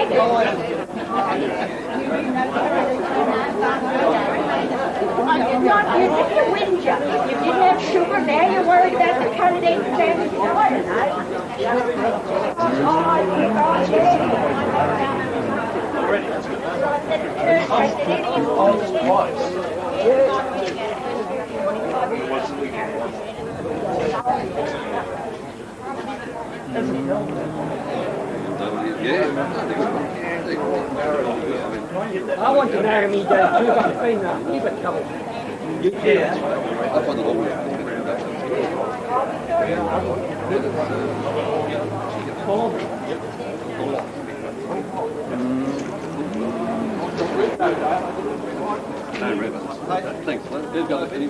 You didn't have sugar, now you're worried about the candidate family. I want to marry me, Dad, too, but I'm now. Keep it covered. You can. Thanks. Who's got any?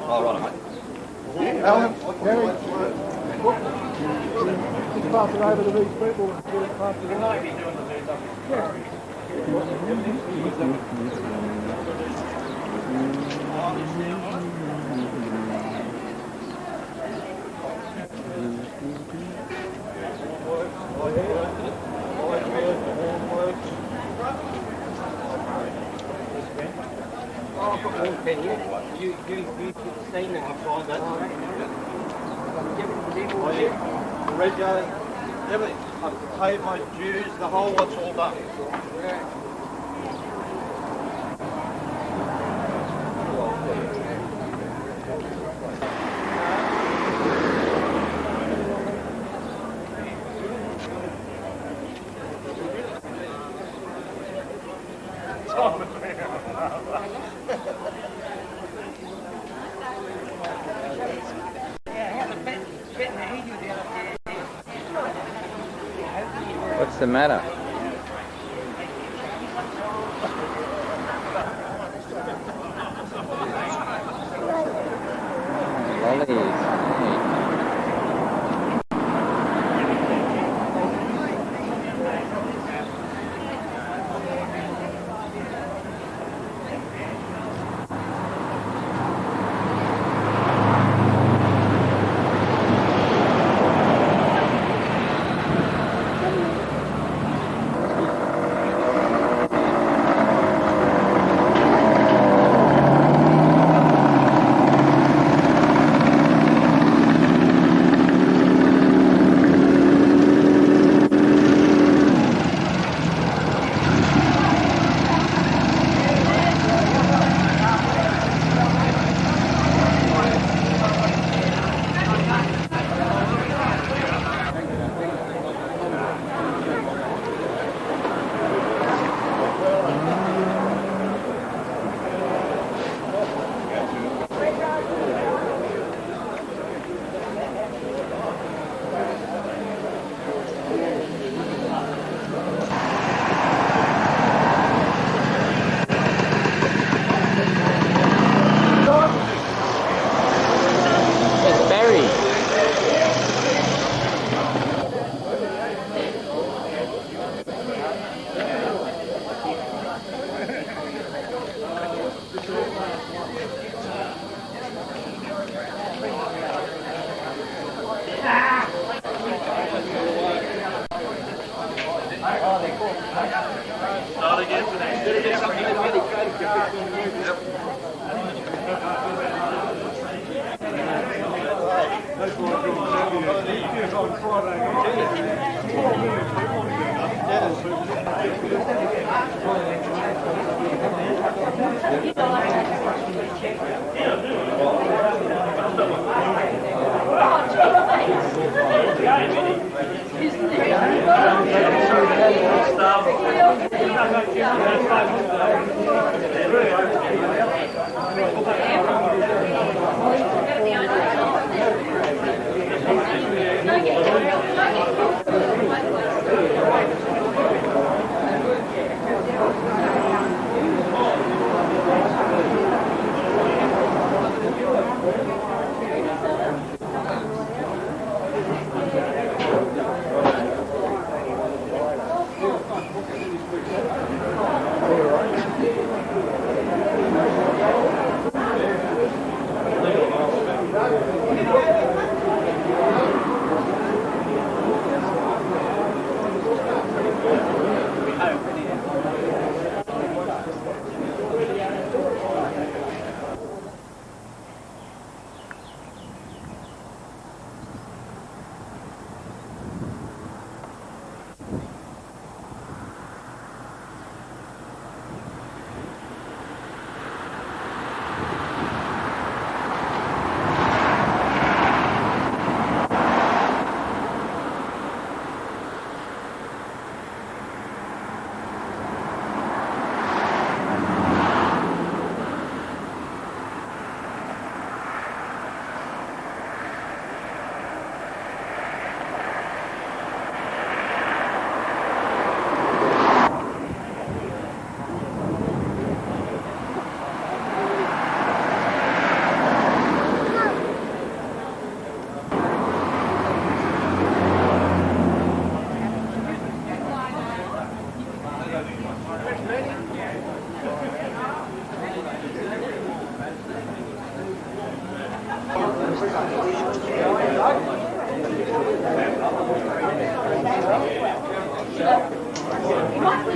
Oh, right, mate. Alan, Gary, just pass it over to these people and get it passed it on. You seen that you find that. Rego, everything. I've paid my dues, the whole lot's all done. What's the matter? Lollies. The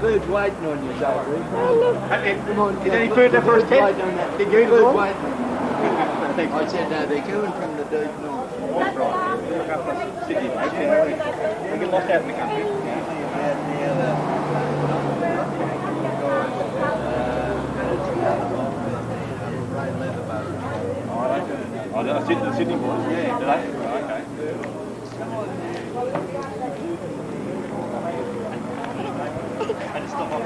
bird's waiting on you, Zachary. Come on, did any food there for us, Ted? Did you look? I said no, they're coming from the deep north. Sydney, okay. We get lost out in the country. Oh, the Sydney boys? Yeah. Did they? Okay. I just stop off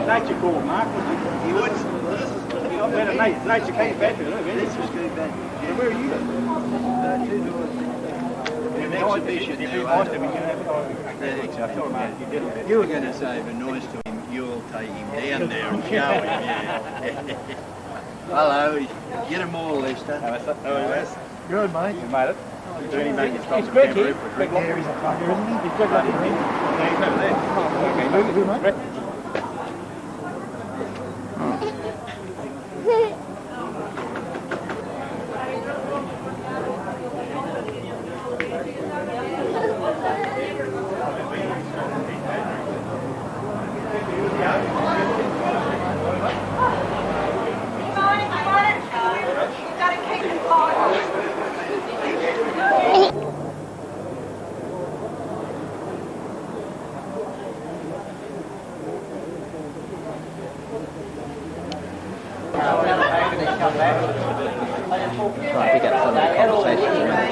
nature call, Mark. He would. Nature came back to it. This was going back. Where are you? You were going to say the noise to him, you'll take him down there and show him. Yeah. Hello, get them all, Lester. Good, mate. You made it. He's Greg here. Greg here, he's a fucker, isn't he? He's Greg up here. He's over there. Okay, who, mate?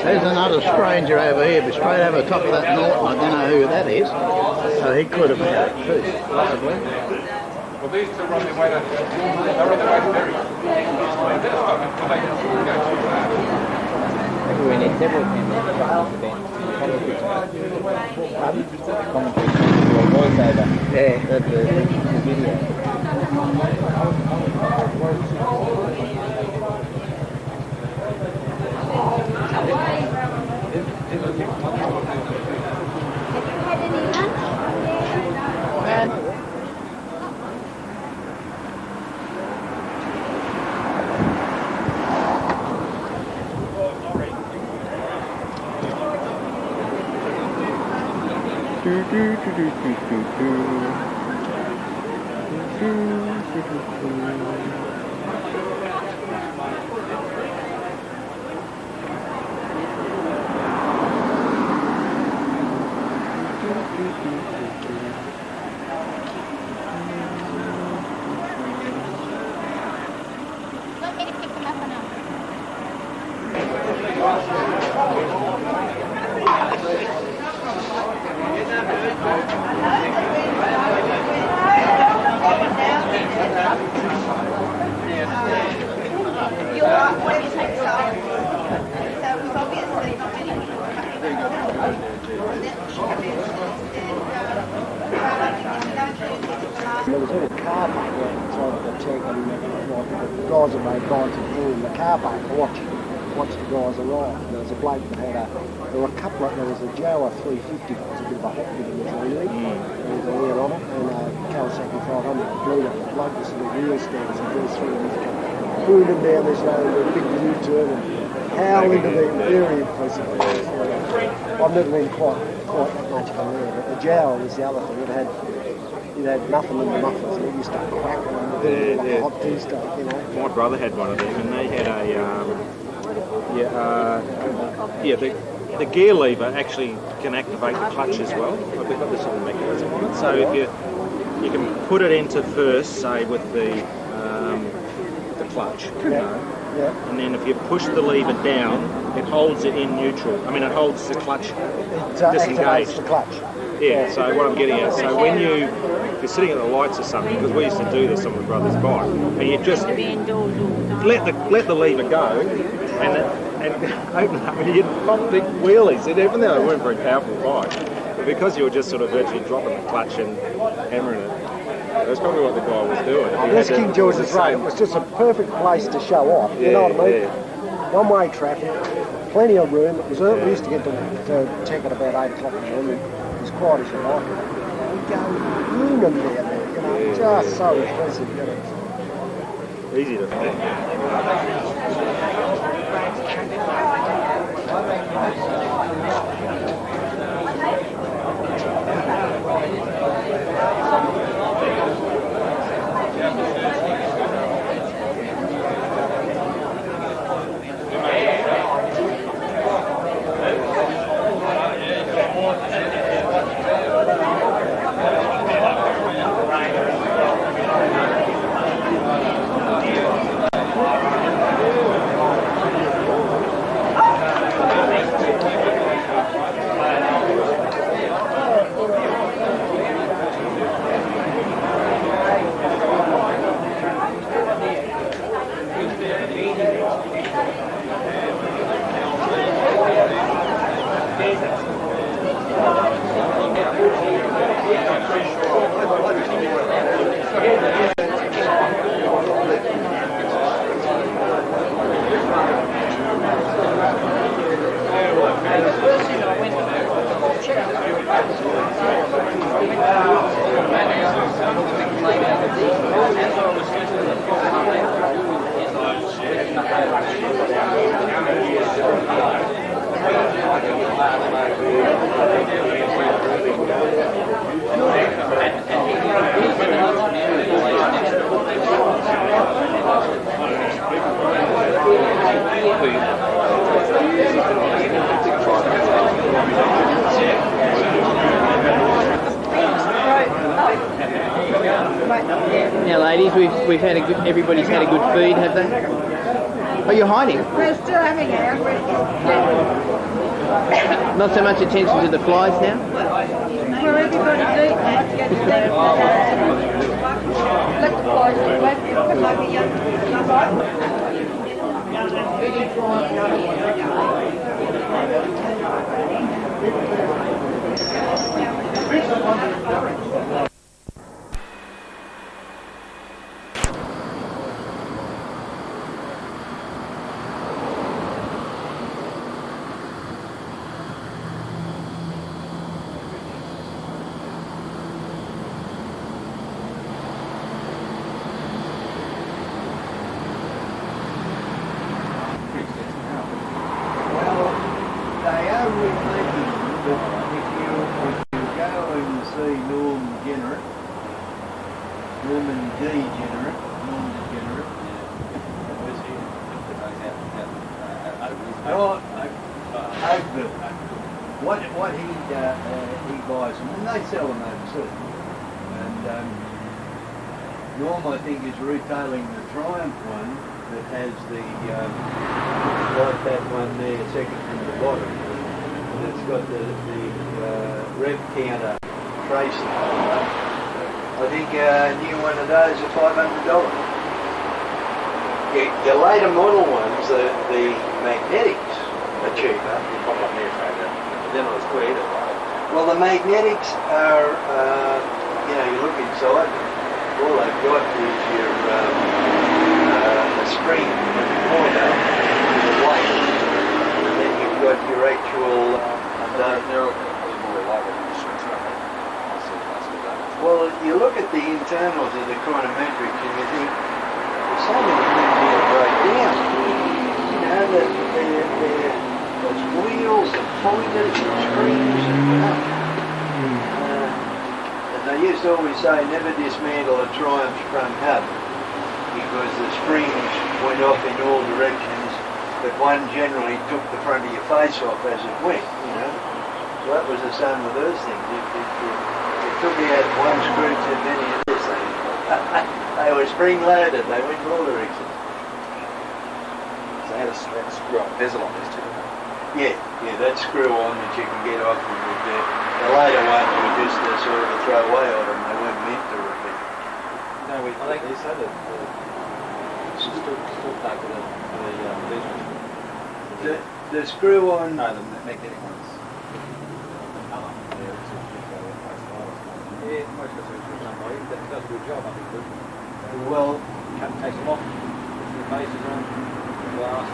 There's another stranger over here, but straight over the top of that Norton. I don't know who that is. So he could have been it too, possibly. Well, these two run their way to... They're on the way to Berry. Maybe we need several cameras to commentary to a voiceover. Yeah. The video. There was a little car park right inside the tech, and the guys that made guys in the car park to watch the guys arrive. There was a bloke that had there were a couple of, there was a Jawa 350 that was a bit of a hot bit of a really. There was a wheel on it, and a Kawasaki 500 blew up. The bloke was in the wheel stand as he goes through and he's cruising down this road with a big U-turn and howl into the very impressive. I've never been quite that much of a there, but the Jawa was the other thing. It had nothing in the mufflers, and it used to crackle and like a hot tea stove, you know. My brother had one of them, and they had the gear lever actually can activate the clutch as well. They've got this little mechanism on it, so if you can put it into first, say with the clutch, you know, and then if you push the lever down, it holds it in neutral. I mean, it holds the clutch disengaged. The clutch. Yeah, so what I'm getting at, so when you're sitting at the lights or something, because we used to do this on my brother's bike, and you just let the lever go, and open up, and you'd pop big wheelies, and even though they weren't very powerful bike, But because you were just sort of virtually dropping the clutch and hammering it, that's probably what the guy was doing. Yes, King George is right. It was just a perfect place to show off. You know what I mean? One-way traffic, plenty of room. It was early. We used to get to tech at about 8 o'clock in the morning. It was quiet as you like it. We'd go booming down there, you know, just so impressive. You know. Easy to think. Now, ladies, we've had a good, everybody's had a good feed, have they? Oh, you're hiding? We're still having it. Not so much attention to the flies now? Well, everybody's eating that to get to them. Let the flies What he buys them, and they sell them overseas. And Norm, I think, is retailing the Triumph one that has the like that one there, second from the bottom, and it's got the rev counter tracing. I think a new one of those are $500. Your later model ones, the magnetics are cheaper. Then it was clear. Well, the magnetics are, you look inside them, all they've got is your a spring in the corner, the weight, and then you've got your actual. Well, you look at the internals of the chronometrics and you think, there's so many things here to break down. You know, that those wheels and pointers and screens and they used to always say never dismantle a Triumph's front hub because the springs went off in all directions, but one generally took the front of your face off as it went, you know. So that was the same with those things. It took out one screw too many of this thing. They were spring loaded, they went all directions. So they had a screw up bezel on this too. Yeah, that screw on that you can get off them with the later ones were just sort of a throwaway on them, they weren't meant to repeat. No, I think these had still back with the screw on. No, the magnetic ones. most customers from somebody that does a good job, I think. Well, Takes them off, puts the bases on, glass,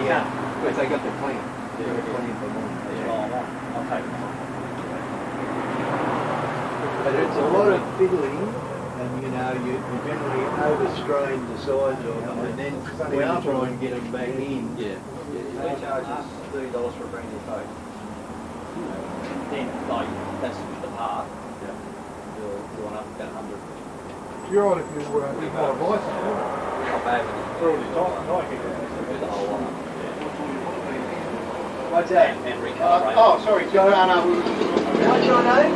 yeah, but they got the clean. They're clean for more. I'll take it. But it's a lot of fiddling, and you know, you generally overstrain the size of them, and then we try and get them back in. Yeah. They charge us $30 for a brand new boat. Then, like, that's the part. Yeah. You're on up about 100. You're on if you buy a bicycle. Not bad. They're already tight. Do the whole lot. What's that? And recalibrate. Oh, sorry, Joanna. What's your name?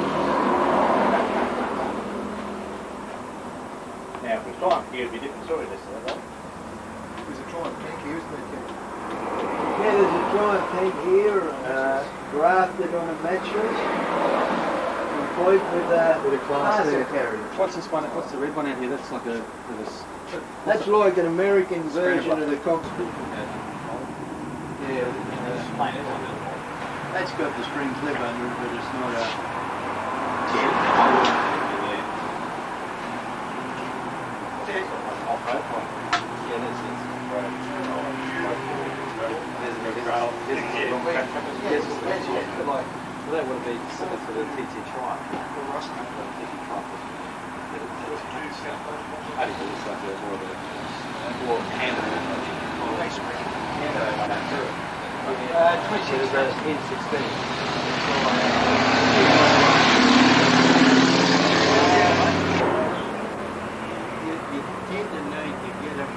Now, if it's time here, it'd be a different story this time, though. There's a Triumph tank here, isn't there, Ken? Yeah, there's a Triumph tank here, grafted on a mattress, complete with a parcel carrier. What's this one? What's the red one out here? That's like a. That's like an American version of the cockpit. Yeah, that's got the spring clip under it, but it's not a... Well, that would be similar to the TT Triumph. I think it's like more of a handle. Handle one after it. You tend to need to get them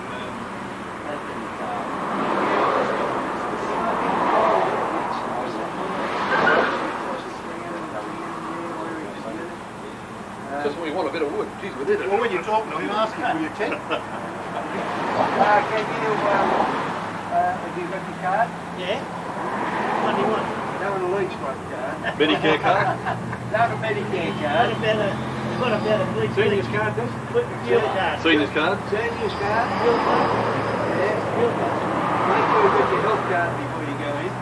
Just when you want a bit of wood, geez, we did it. Well, when you're talking to him, ask him for your tent. Can you, have you got your card? Yeah? What do you want? That one a leach front card. Medicare card? Not a Medicare card. What about a police? Seniors card, this? Fuel card. Seniors card? Seniors card. Yeah. Make sure you get your health card before you go in.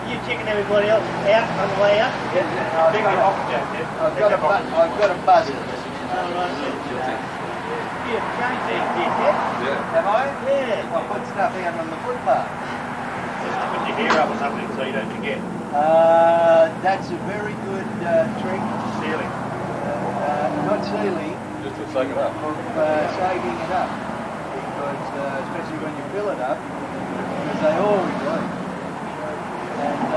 You checking everybody else out on the way up? I've got a buzzer. Oh, right. You've changed these bits, yeah? Yeah. Have I? Yeah. I put stuff out on the footpath. Just to put your hair up or something so you don't forget. That's a very good trick. Sealing. Not sealing, Just to soak it up. of saving it up. Because, especially when you fill it up, because they always leak. And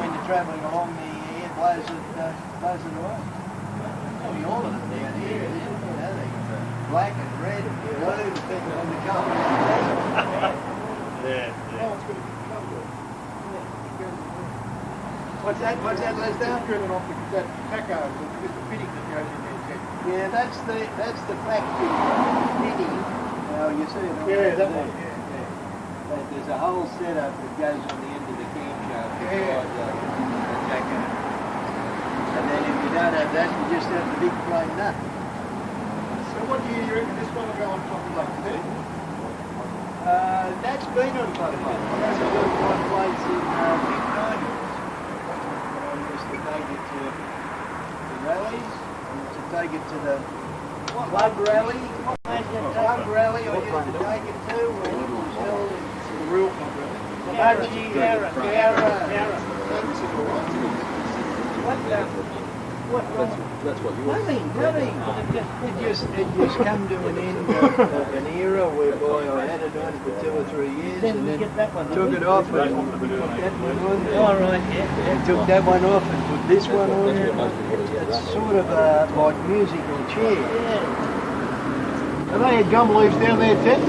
when you're travelling along, the air blows it away. Probably all of them down here, you know, they're black and red and blue, depending on the colour. Yeah. What's that, Leslie? Drilling off that taco with the fitting that goes in there, Ken. Yeah, that's the factory fitting. Now you see it. Yeah, that one. There's a whole setup that goes on the end of the camshaft beside the taco. And then if you don't have that, you just have the big plain nut. So what do you reckon this one will go on top of like that? That's been on Butterfly. That's a Butterfly place in mid-90s. I used to take it to the rallies, I used to take it to the club rally. Club rally I used to take it to when it was held in The real club rally. Yarra. That's what you Nothing. It just come to an end of an era whereby I had it on for 2 or 3 years and then took it off and put that one on. All right, yeah. Took that one off and put this one on. It's sort of like musical chairs. Are they gum leaves down there, Ted?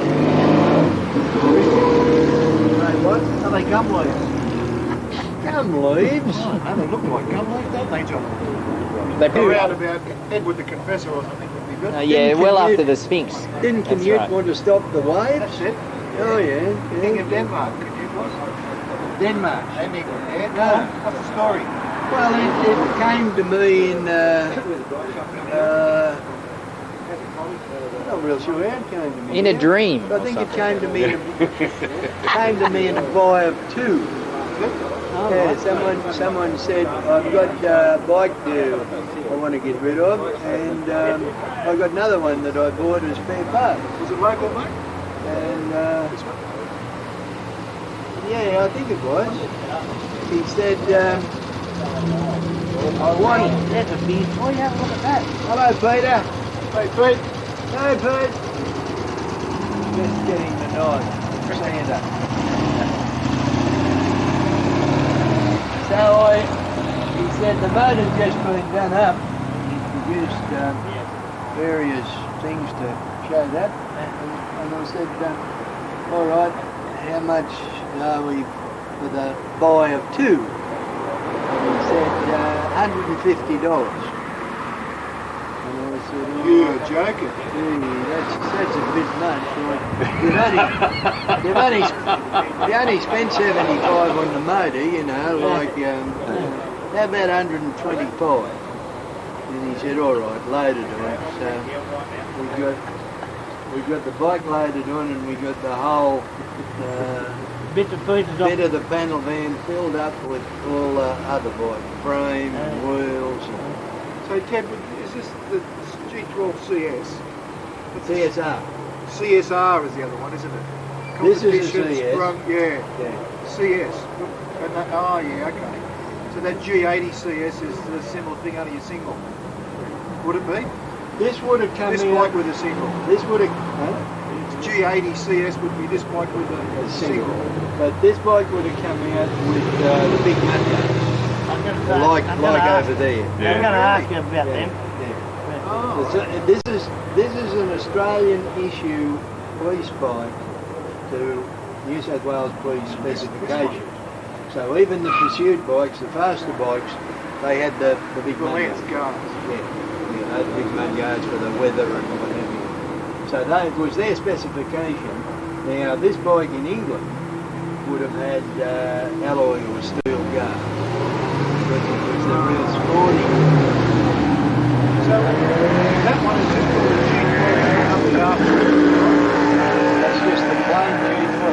What? Are they gum leaves? Gum leaves? Oh, they look like gum leaves, don't they, John? They put Around about Edward the Confessor or something would be good. yeah, well after the Sphinx. Didn't That's Canute right. want to stop the waves? That's it. Oh yeah. King of Denmark, Canute was. Denmark. They never there. No. What's the story? Well, it came to me in, I'm not real sure how it came to me. In a dream. I think it came to me in a buy of 2. Yeah, someone said, I've got a bike I want to get rid of, and I've got another one that I bought as spare part. Was it local, mate? And This one? yeah, I think it was. He said, I want... There's a beer for you, have a look at that. Hello, Peter. Hey, Pete. Hey, Pete. Just getting the nod. Santa. So he said the motor's just been done up. He produced various things to show that. And I said, all right, how much are we for the buy of two? And he said, $150. And I said, oh, You're joking. gee, that's a bit much. You only spent 75 on the motor, you know, like, how about 125? And he said, all right, loaded on. So we got the bike loaded on, and we got the whole Bit of pieces bit of the panel van filled up with all the other bike, frame and wheels. So, Ted, is this the G12 CS? CSR. CSR is the other one, isn't it? This is a Competitions CS. Yeah, Yeah. CS. And that, oh, yeah, okay. So that G80 CS is the similar thing, only a single. Would it be? This would have come This out. bike with a single. This would have. G80 CS would be this bike with a single. But this bike would have come out with the big mudguards, like over there. I'm going to ask you about them. Oh. This is an Australian issue police bike to New South Wales police specifications. So even the pursuit bikes, the faster bikes, they had the big The lance mudguards. guards. Yeah, the big mudguards for the weather and what have you. So that was their specification. Now this bike in England would have had alloy or steel guard, but it was the real sporty. So that one is just called a G12 after. That's just the plain G12,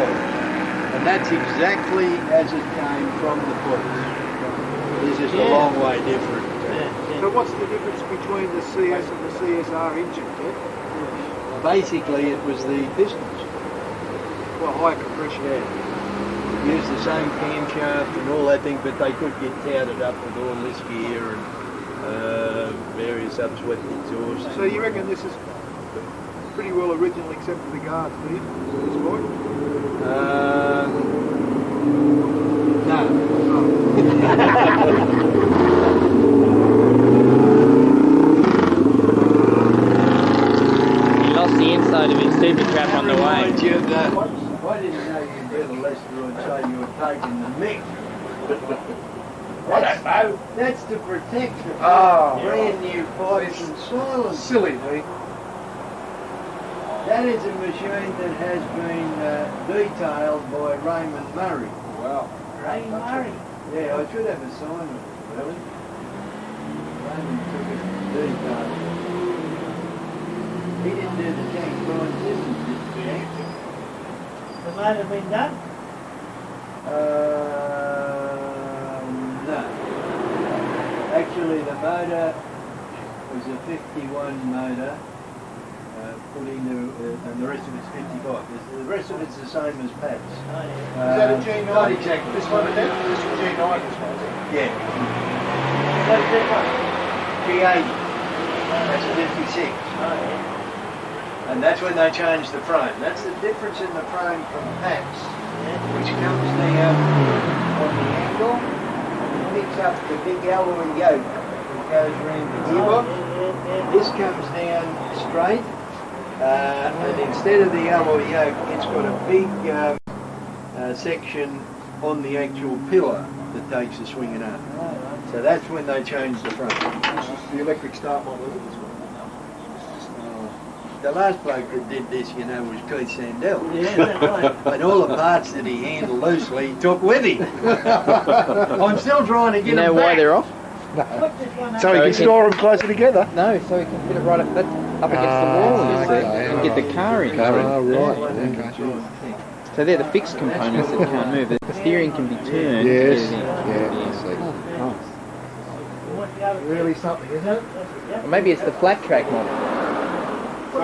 and that's exactly as it came from the police. This is a long way different. So what's the difference between the CS and the CSR engine, Ted? Basically, it was the pistons. Well, high compression. Yeah. Used the same camshaft and all that thing, but they could get touted up with all this gear and various upswept exhausts. So you reckon this is pretty well original except for the guards, do you? This bike? No. He lost the inside of his super trap on the way. I didn't know you'd be the Lester and say you were taking the mix. That's to protect the brand new pipes and silence. Silly, mate. That is a machine that has been detailed by Raymond Murray. Wow. Ray Murray. Yeah, I should have a sign of it, really. Raymond took it and detailed it. He didn't do the tank blind system, did he? The motor been done? No. Actually, the motor was a 51 motor, put into, and the rest of it's 55. The rest of it's the same as Pat's. Is that a G9? Not exactly. This one, this is a G9, this one, is it? Yeah. What's that one? G80. That's a 56. And that's when they changed the frame. That's the difference in the frame from Pat's, which comes down on the angle, picks up the big alloy yoke that goes around the gearbox. This comes down straight, and instead of the alloy yoke, it's got a big section on the actual pillar that takes the swinging up. So that's when they changed the frame. This is the electric start model, isn't it, this one? The last bloke that did this, you know, was Keith Sandell. Yeah, that's right. And all the parts that he handled loosely, he took with him. I'm still trying to get You know them why back. they're off? What's this one? So you can store them closer together? No, so he can put it right up against the wall, you see, and get the car in. Oh, right. Okay. So they're the fixed components that can't move. The steering can be turned. Yes. To get it in. Really something, isn't it? Or maybe it's the flat track model.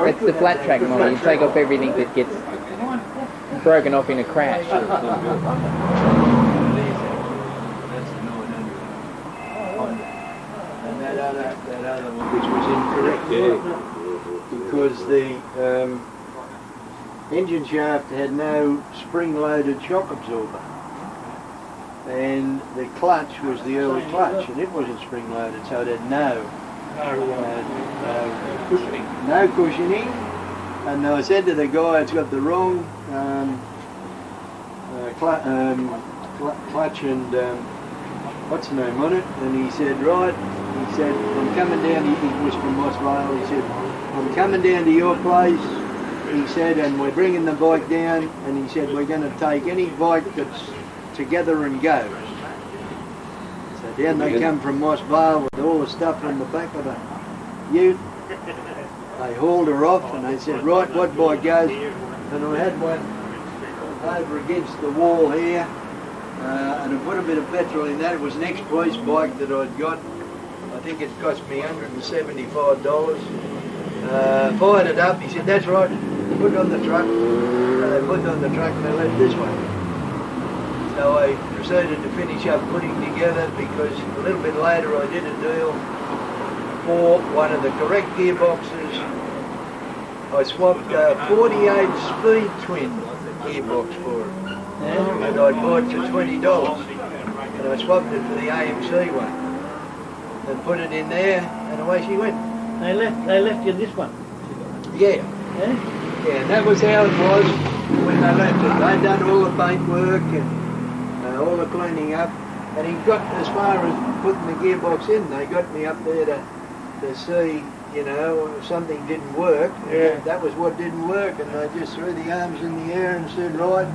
That's the flat track model. You take off everything that gets broken off in a crash. That's the 900. And that other one, which was incorrect, because the engine shaft had no spring-loaded shock absorber. And the clutch was the early clutch, and it wasn't spring-loaded, so it had no cushioning. And I said to the guy, it's got the wrong clutch and what's the name on it? And he said, right. He said, I'm coming down. He was from Moss Vale. He said, I'm coming down to your place. He said, and we're bringing the bike down. And he said, we're going to take any bike that's together and go. So down they come from Moss Vale with all the stuff on the back of the ute. They hauled her off and they said, right, what bike goes? And I had one over against the wall here, and I put a bit of petrol in that. It was an ex-police bike that I'd got. I think it cost me $175. Fired it up. He said, that's right, put it on the truck. They put it on the truck and they left this one. So I proceeded to finish up putting together, because a little bit later I did a deal for one of the correct gearboxes. I swapped a 48 speed twin gearbox for it. And I bought it for $20. And I swapped it for the AMC one. And put it in there, and away she went. They left you this one? Yeah. Yeah, and that was how it was when they left it. They'd done all the paintwork and all the cleaning up, and he got as far as putting the gearbox in. They got me up there to see, you know, if something didn't work. Yeah. That was what didn't work, and they just threw the arms in the air and said, right,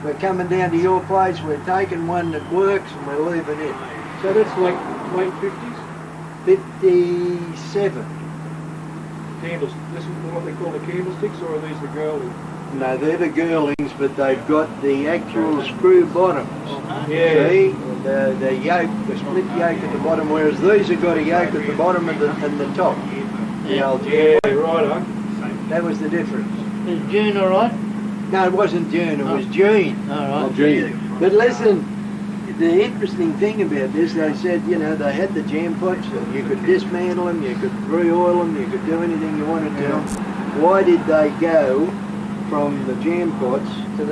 we're coming down to your place, we're taking one that works and we're leaving it. So that's like late 50s? 57. Candles. This is what they call the candlesticks, or are these the girlies? No, they're the girlings, but they've got the actual screw bottoms. Yeah. See? The yoke, the split yoke at the bottom, whereas these have got a yoke at the bottom and the top. The old Yeah, right, That was the difference. Is June alright? No, it wasn't June, it was June. Alright. But listen, the interesting thing about this, they said, you know, they had the jam pots, you could dismantle them, you could re-oil them, you could do anything you wanted to them. Why did they go from the jam pots to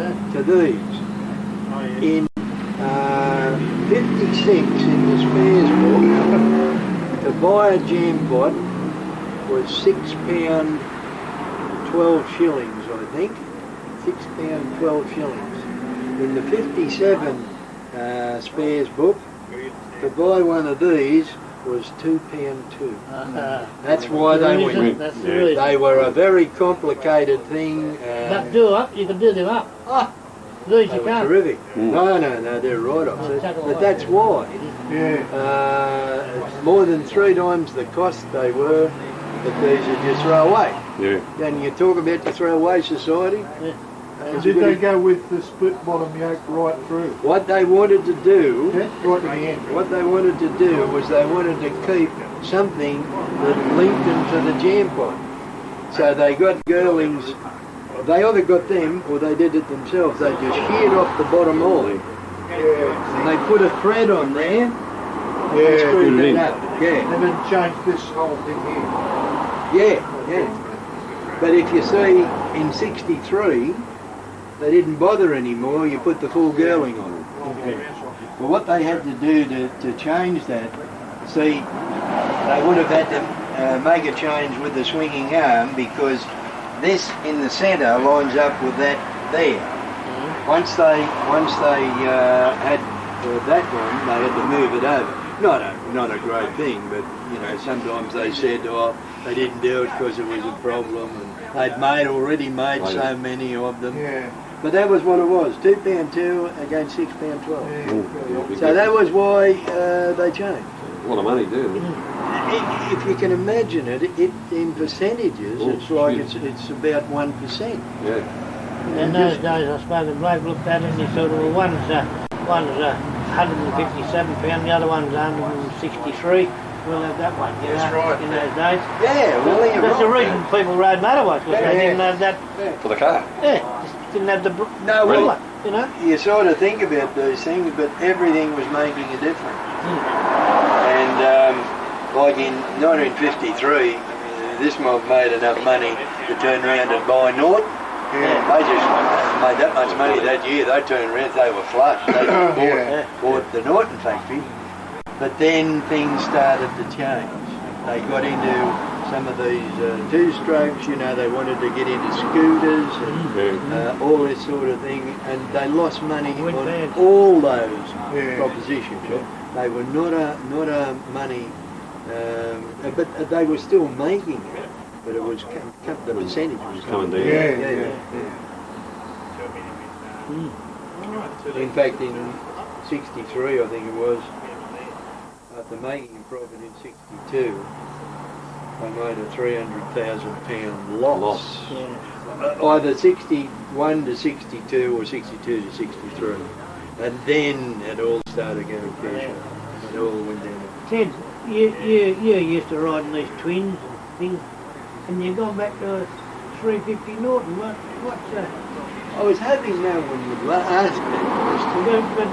these? In 56 in the spares book, to buy a jam pot was £6, 12 shillings, I think. £6, 12 shillings. In the 57 spares book, to buy one of these was £2 too. That's why they went. That's the reason. They were a very complicated thing. But do up, you can do them up. These They you were can't. terrific. No, they're right off. But that's why. Yeah. More than 3 times the cost they were, but these are just throw away. Yeah. Then you talk about the throwaway society. Did they go with the split bottom yoke right through? What they wanted to do, Yeah, right to the end. what they wanted to do was they wanted to keep something that linked them to the jam pot. So they got girlings, they either got them or they did it themselves. They just sheared off the bottom all. Yeah. And they put a thread on there and screwed it up. Yeah. And then changed this whole thing here. Yeah. But if you see in 63, they didn't bother anymore, you put the full girling on it. But what they had to do to change that, see, they would have had to make a change with the swinging arm, because this in the centre lines up with that there. Once they had that one, they had to move it over. Not a great thing, but you know, sometimes they said, oh, they didn't do it because it was a problem, and they'd already made so many of them. Yeah. But that was what it was, £2 2 against £6 12. So that was why they changed. A lot of money, too. If you can imagine it in percentages, it's like it's about 1%. Yeah. In those days, I suppose the bloke looked at it and he sort of, one's 157 pound, the other one's 163. We'll have that one, you That's know, right. in those days. Yeah, well, you're That's the right. reason people rode motorbikes, because they didn't have that, For the car. just didn't have the No, well, brother, you know. you sort of think about these things, but everything was making a difference. And like in 1953, this mob made enough money to turn around and buy Norton. They just made that much money that year. They turned around, they were flush. They bought the Norton factory. But then things started to change. They got into some of these two-strokes, you know, they wanted to get into scooters and all this sort of thing, and they lost money on all those propositions. They were not a money, but they were still making it, but it was the percentage was coming down. In fact, in 63, I think it was, after making a profit in 62, they made a £300,000 loss. Either 61 to 62 or 62 to 63. And then it all started going crash. It all went down. Ted, you used to ride in these twins and things, and you gone back to a 350 Norton. What's that? I was hoping no one would ask that question. But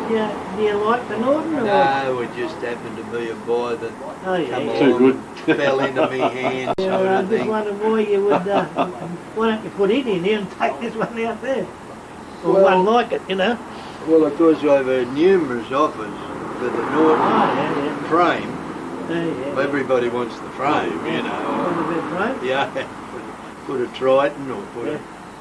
do you like the Norton or what? No, it just happened to be a buy that come Too good. along, fell into me hands. Yeah, sort I of just thing. wondered why you would, why don't you put it in here and take this one out there? Or Well- one like it, you know? Well, of course, I've had numerous offers for the Norton frame. Everybody wants the frame, you know. Want a bit of frame? Yeah, put a Triton or put a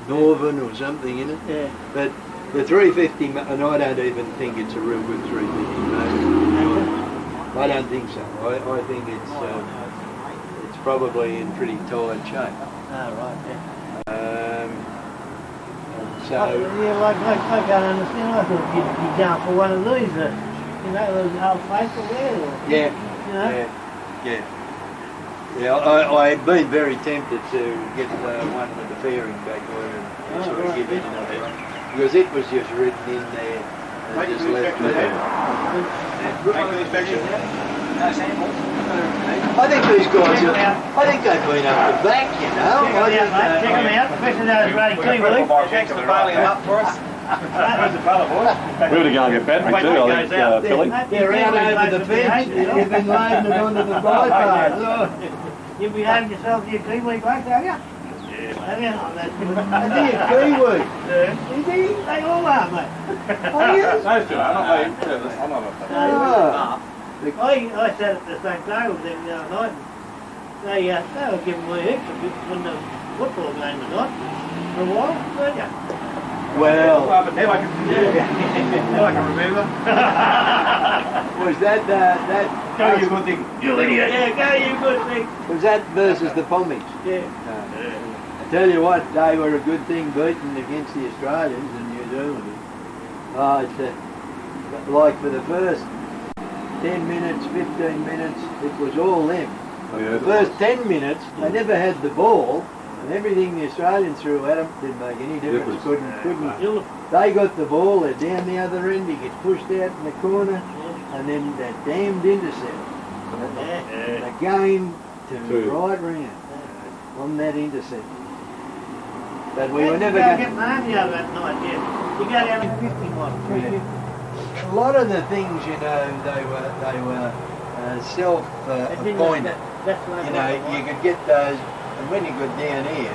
Northern or something in it. Yeah. But the 350, and I don't even think it's a real good 350 motor. I don't think so. I think it's probably in pretty tired shape. Oh, right, So yeah, like I can't understand. I thought you'd be down for one of these, you know, those old faithful there. Or, yeah, you know? yeah. I've been very tempted to get one with the fairing back on and sort of give it another run, because it was just written in there and just left there. I think these guys are, I think they've been up the back, you know. Check them out, especially those bloody Kiwi. Thanks for bailing them up for us. We're going to go and get battery too, I think, Philly. They're out over the fence, you've been loading it onto the bypass. You behaved yourself, you Kiwi blokes, have you? Have you? I think a Kiwi. Is he? They all are, mate. Those two are, not me. I'm not Ah. I sat at the same table with them the other night, and they were giving me heaps of bits when the football game was on for a while, weren't you? Well, Now I can remember. was that Go you good thing. You idiot! Yeah, go you good thing. was that versus the Pommies? Yeah. I tell you what, they were a good thing beating against the Australians and New Zealanders. Oh, it's like for the first 10 minutes, 15 minutes, it was all them. The first 10 minutes, they never had the ball, and everything the Australians threw at them didn't make any difference. Couldn't. They got the ball, they're down the other end, he gets pushed out in the corner, and then that damned intercept. And the game turned right round on that intercept. But we were never going to going. get my army out that night, yeah. You go down to 50 miles, 350. A lot of the things, you know, they were self-appointed. You know, you could get those, and when you got down here,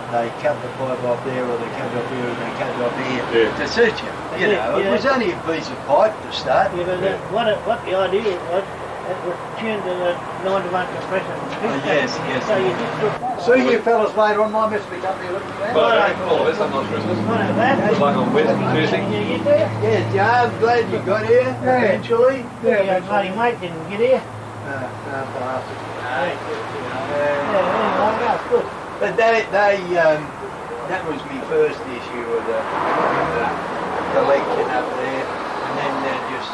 they cut the pipe off there, or they cut it off here, and they cut it off here to suit you. You know, it was only a piece of pipe to start. Yeah, but what the idea was, it was tuned to the 9 to 1 compression. Yes. So you just took See you fellas later on, my miss me company looking for Well, all of us, I'm not Christmas. one of that. It's like on Tuesday. You get there? Yeah, Joe, I'm glad you got here eventually. Yeah, your bloody mate didn't get here. bastard. Yeah, that's good. But that was my first issue of the collection up there, and then that just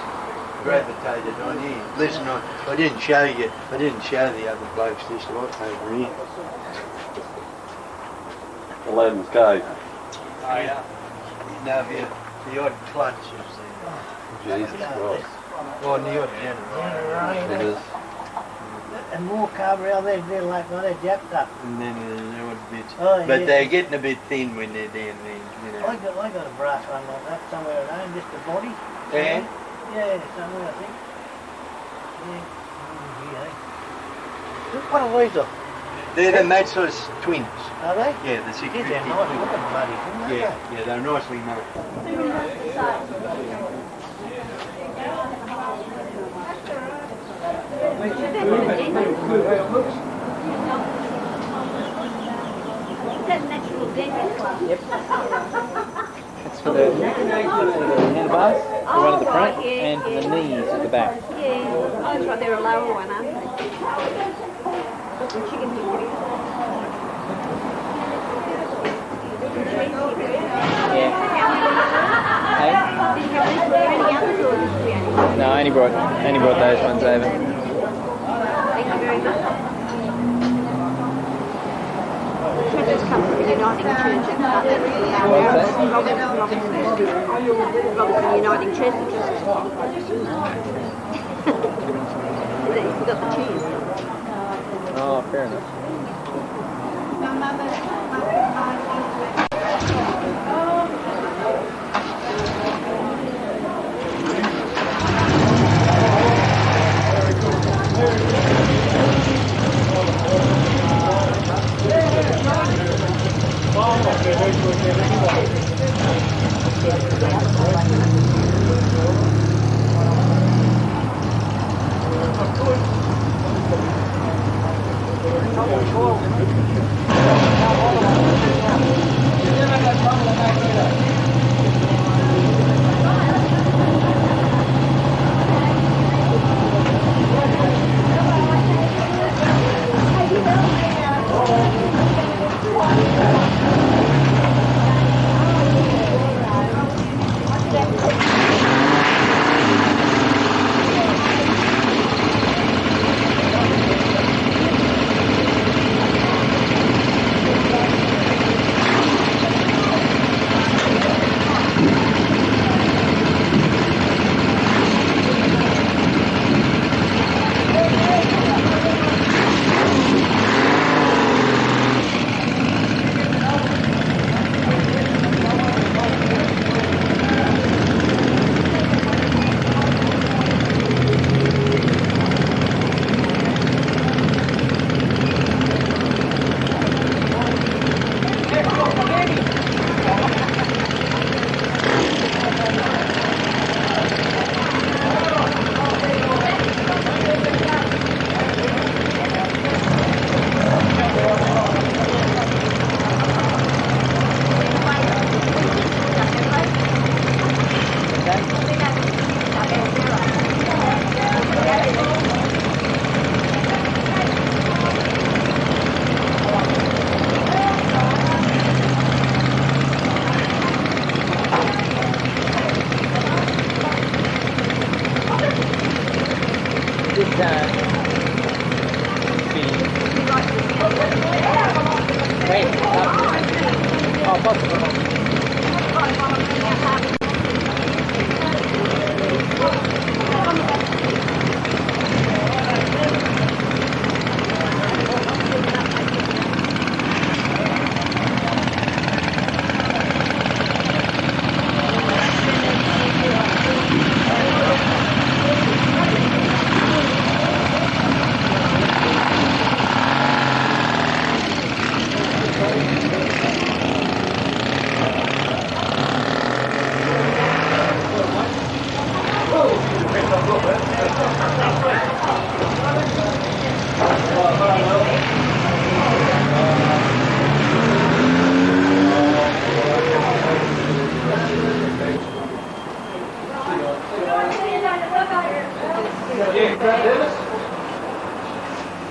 gravitated on here. Listen, I didn't show the other blokes this lot over here. Aladdin's Cave. Oh, yeah. Now, the odd clutch is there. Jesus Christ. Well, the odd generator. It is. And more carb around there, they're like, well, they're jacked up. And then the odd bits. Oh, But yeah. they're getting a bit thin when they're down there, you know. I got a brass one like that somewhere at home, just a body. Yeah? Yeah, somewhere I think. Yeah. What are these of? They're the matchless twins. Are they? Yeah, the 650 Yeah, they're nice twins. looking buddies, aren't they? Yeah, they're nicely made. Is that natural dentist? Yep. It's for the handlebars, the one at the front, right, yeah, and for the yeah. knees at the back. Yeah. Oh, that's right, they're a lower one, aren't they? Chicken fingers. Yeah. Hey? Did you listen to any others or just the only? No, I only brought those ones over. Thank you very much. Treasures come from the Uniting Church at Robinson Uniting Church. You forgot the cheese. Oh, fair enough.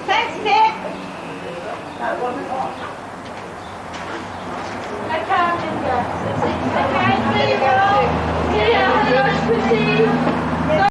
Thanks, Nick. Okay, see you. See ya. Have a nice Christmas.